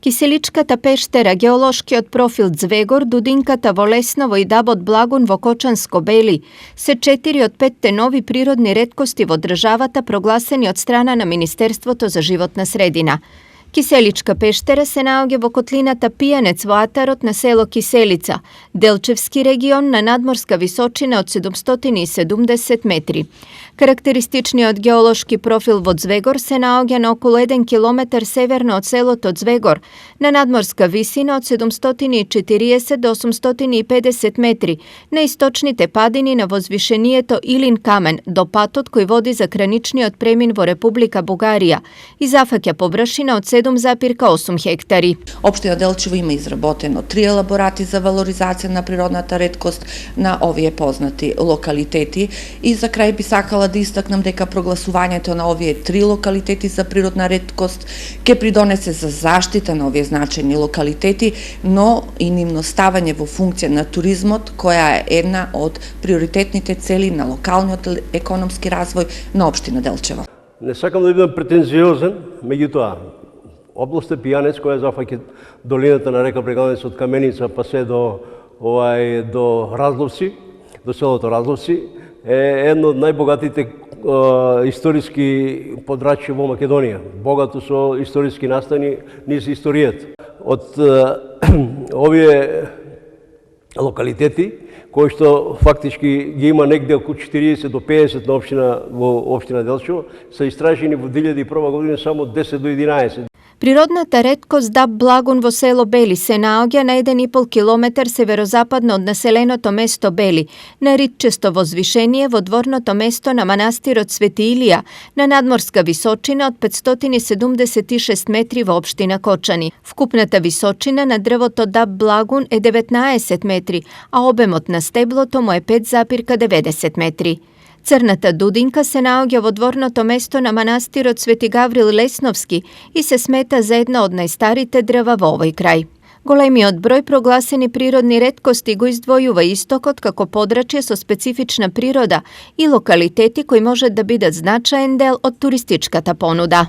Киселичката пештера, геолошкиот профил Звегор, Дудинката во Лесново и Дабот Благун во Кочанско-Бели се 4 од 5 нови природни реткости во државата прогласени од страна на Министерството за животна средина. Киселичка пештера се наоѓа во котлината Пијанец во атарот на село Киселица, Делчевски регион на надморска височина од 770 метри. Карактеристичниот геолошки профил во Звегор се наоѓа на околу 1 километар северно од селото Звегор, на надморска висина од 740 до 850 метри, на источните падини на возвишението Илин Камен до патот кој води за граничниот премин во Република Бугарија и зафаќа површина од 7,8 хектари. Општина Делчево има изработено 3 елаборати за валоризација на природната реткост на овие познати локалитети и за крај би сакала да истакнам дека прогласувањето на овие 3 локалитети за природна реткост ќе придонесе за заштита на овие значајни локалитети, но и нивно ставање во функција на туризмот, која е една од приоритетните цели на локалниот економски развој на општина Делчево. Не сакам да бидам претензиозен, меѓутоа областа Пијанец, која зафаќа долината на река Брегалница од Каменица па се до Разловци, до селото Разловци, е едно од најбогатите историски подрачја во Македонија, богато со историски настани низ историјата. Од овие локалитети, кои што фактички ги има негде околу 40 до 50 на општина Делчево, се истражени во 2001 година само 10 до 11. Природната реткост Даб Благун во село Бели се наоѓа на 1,5 километар северозападно од населеното место Бели, на ритчесто возвишение во дворното место на манастирот Свети Илија, на надморска височина од 576 метри во општина Кочани. Вкупната височина на дрвото Даб Благун е 19 метри, а обемот на стеблото му е 5,90 метри. Црната дудинка се наоѓа во дворното место на манастирот Свети Гаврил Лесновски и се смета за една од најстарите дрва во овој крај. Големиот број прогласени природни реткости го издвојува истокот како подрачје со специфична природа и локалитети кои можат да бидат значаен дел од туристичката понуда.